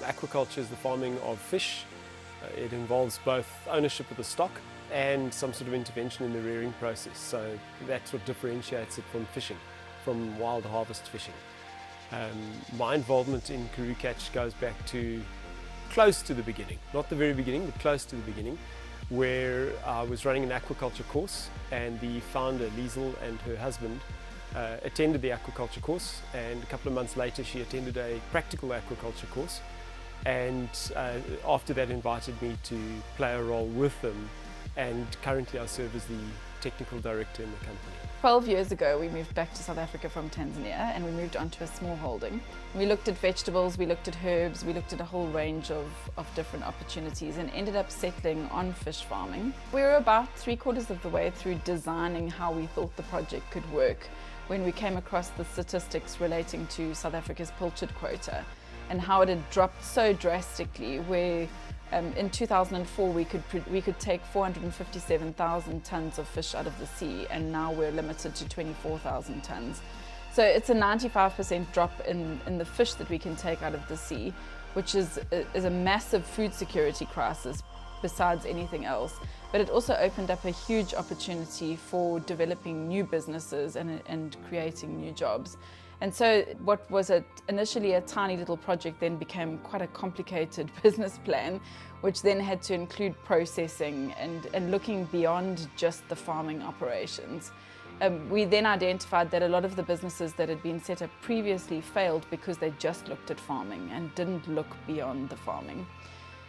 Aquaculture is the farming of fish. It involves both ownership of the stock and some sort of intervention in the rearing process. So that's what differentiates it from fishing, from wild harvest fishing. My involvement in Karoo Catch goes back to close to the beginning, not the very beginning, but close to the beginning, where I was running an aquaculture course, and the founder, Liesl, and her husband attended the aquaculture course, and a couple of months later she attended a practical aquaculture course, and after that invited me to play a role with them, and currently I serve as the technical director in the company. 12 years ago we moved back to South Africa from Tanzania, and we moved on to a small holding. We looked at vegetables, we looked at herbs, we looked at a whole range of different opportunities, and ended up settling on fish farming. We were about 3/4 of the way through designing how we thought the project could work when we came across the statistics relating to South Africa's pilchard quota and how it had dropped so drastically, where in 2004 we could take 457,000 tonnes of fish out of the sea, and now we're limited to 24,000 tonnes. So it's a 95% drop in the fish that we can take out of the sea, which is a massive food security crisis besides anything else. But it also opened up a huge opportunity for developing new businesses and creating new jobs. And so what was initially a tiny little project then became quite a complicated business plan, which then had to include processing and looking beyond just the farming operations. We then identified that a lot of the businesses that had been set up previously failed because they just looked at farming and didn't look beyond the farming.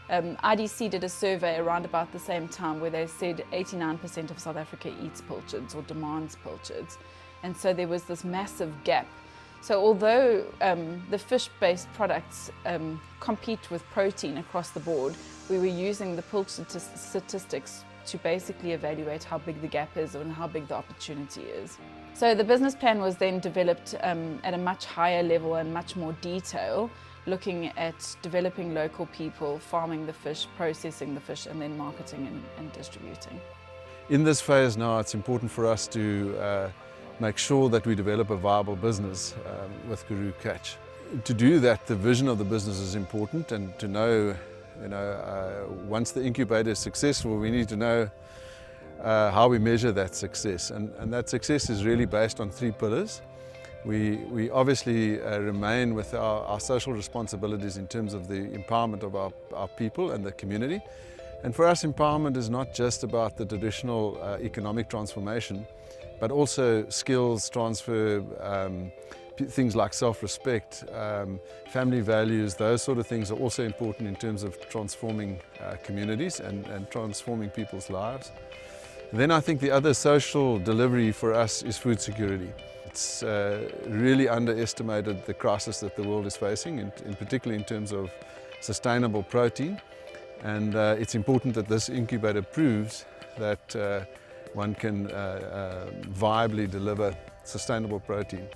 IDC did a survey around about the same time where they said 89% of South Africa eats pilchards or demands pilchards. And so there was this massive gap. So although the fish-based products compete with protein across the board, we were using the pilchard statistics to basically evaluate how big the gap is and how big the opportunity is. So the business plan was then developed at a much higher level and much more detail, looking at developing local people, farming the fish, processing the fish, and then marketing and distributing. In this phase now, it's important for us to make sure that we develop a viable business with Karoo Catch. To do that, the vision of the business is important, and to know, once the incubator is successful, we need to know how we measure that success. And that success is really based on 3 pillars. We obviously remain with our social responsibilities in terms of the empowerment of our people and the community. And for us, empowerment is not just about the traditional economic transformation, but also skills transfer, things like self-respect, family values, those sort of things are also important in terms of transforming communities and transforming people's lives. Then I think the other social delivery for us is food security. It's really underestimated the crisis that the world is facing, in particular in terms of sustainable protein. And it's important that this incubator proves that one can viably deliver sustainable protein.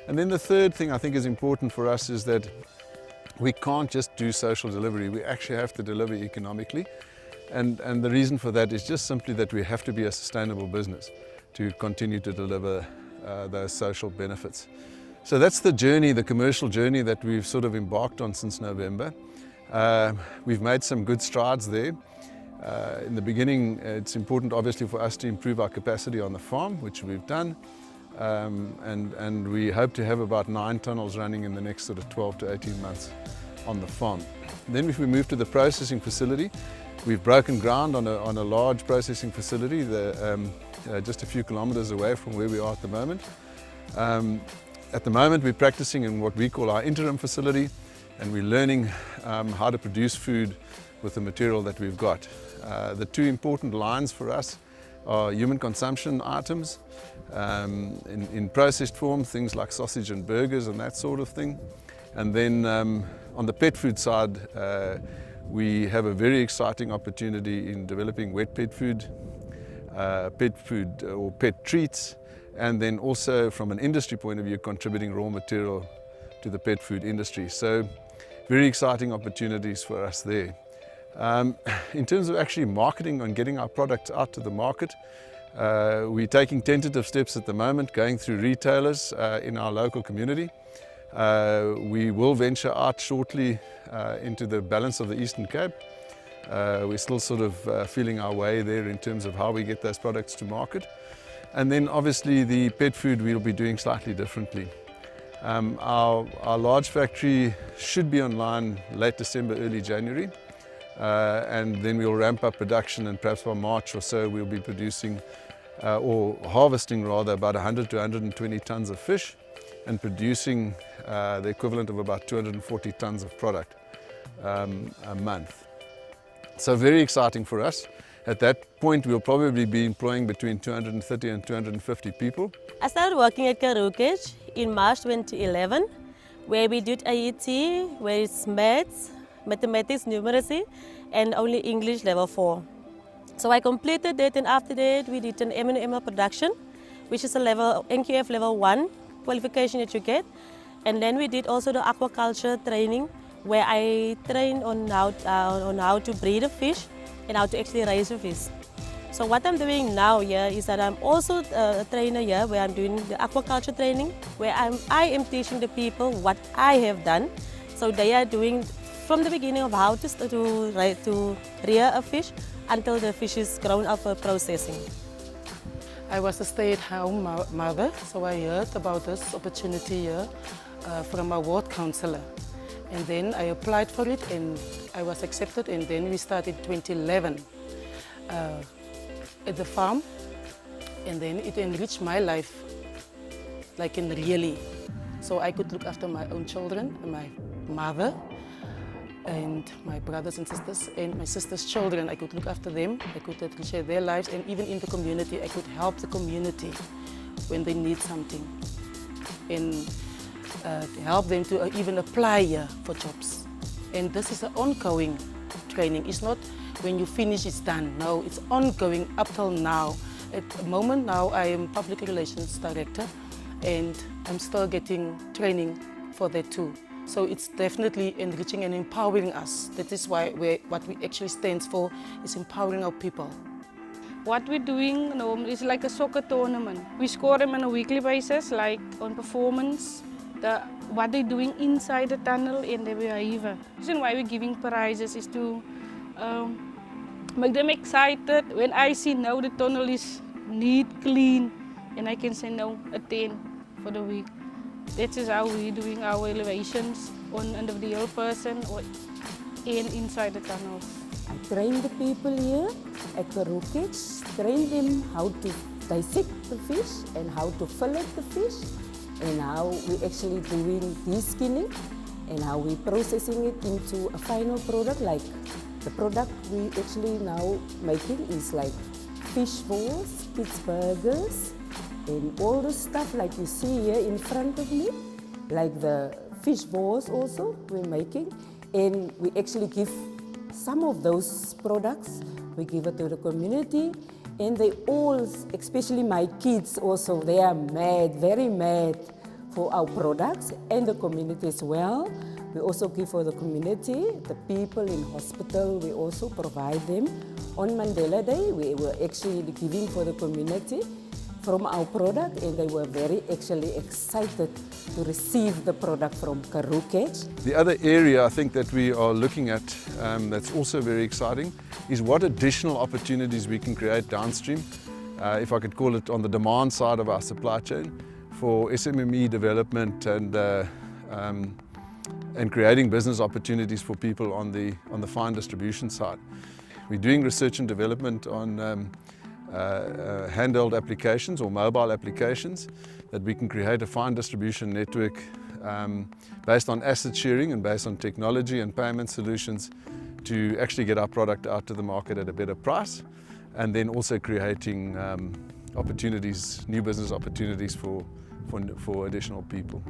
And then the third thing I think is important for us is that we can't just do social delivery, we actually have to deliver economically. And the reason for that is just simply that we have to be a sustainable business to continue to deliver those social benefits. So that's the journey, the commercial journey that we've sort of embarked on since November. We've made some good strides there. In the beginning, it's important obviously for us to improve our capacity on the farm, which we've done. And we hope to have about 9 tunnels running in the next sort of 12 to 18 months on the farm. Then if we move to the processing facility, we've broken ground on a large processing facility just a few kilometers away from where we are at the moment. At the moment we're practicing in what we call our interim facility, and we're learning how to produce food with the material that we've got. The 2 important lines for us are human consumption items in processed form, things like sausage and burgers and that sort of thing. And then on the pet food side, we have a very exciting opportunity in developing wet pet food or pet treats, and then also from an industry point of view, contributing raw material to the pet food industry. So very exciting opportunities for us there. In terms of actually marketing and getting our products out to the market, we're taking tentative steps at the moment, going through retailers in our local community. We will venture out shortly into the balance of the Eastern Cape. We're still sort of feeling our way there in terms of how we get those products to market. And then obviously the pet food we'll be doing slightly differently. Our large factory should be online late December, early January. And then we'll ramp up production, and perhaps by March or so we'll be producing or harvesting rather about 100 to 120 tons of fish and producing the equivalent of about 240 tons of product a month. So very exciting for us. At that point we'll probably be employing between 230 and 250 people. I started working at Karoo Catch in March 2011, where we did IET, where it's maths, mathematics, numeracy, and only English level 4. So I completed that, and after that we did an M&M production, which is a level NQF level 1 qualification that you get. And then we did also the aquaculture training, where I trained on how to breed a fish and how to actually raise a fish. So what I'm doing now here is that I'm also a trainer here, where I'm doing the aquaculture training, where I am teaching the people what I have done. So they are doing from the beginning of how to rear a fish until the fish is grown up for processing. I was a stay-at-home mother, so I heard about this opportunity here from our ward councillor. And then I applied for it and I was accepted, and then we started 2011 at the farm, and then it enriched my life, like in really. So I could look after my own children, my mother, and my brothers and sisters, and my sister's children. I could look after them, I could share their lives, and even in the community, I could help the community when they need something, and help them to even apply here for jobs. And this is an ongoing training. It's not when you finish, it's done. No, it's ongoing up till now. At the moment now, I am Public Relations Director, and I'm still getting training for that too. So it's definitely enriching and empowering us. That is why what we actually stands for is empowering our people. What we're doing normally is like a soccer tournament. We score them on a weekly basis, like on performance, what they're doing inside the tunnel and their behavior. The reason why we're giving prizes is to make them excited. When I see now the tunnel is neat, clean, and I can say no, a 10 for the week. That is how we're doing our elevations on an individual person or inside the tunnels. I train the people here at Karoo Catch, train them how to dissect the fish and how to fillet the fish, and how we're actually doing de-skinning and how we're processing it into a final product. Like the product we actually now making is like fish balls, pizza burgers, and all the stuff like you see here in front of me, like the fish balls also we're making, and we actually give some of those products, we give it to the community, and they all, especially my kids also, they are mad, very mad for our products and the community as well. We also give for the community, the people in hospital, we also provide them. On Mandela Day, we were actually giving for the community from our product, and they were very actually excited to receive the product from Karoo Catch. The other area I think that we are looking at that's also very exciting is what additional opportunities we can create downstream, if I could call it on the demand side of our supply chain, for SMME development and creating business opportunities for people on the fine distribution side. We're doing research and development on handheld applications or mobile applications that we can create a fine distribution network based on asset sharing and based on technology and payment solutions to actually get our product out to the market at a better price, and then also creating opportunities, new business opportunities for additional people.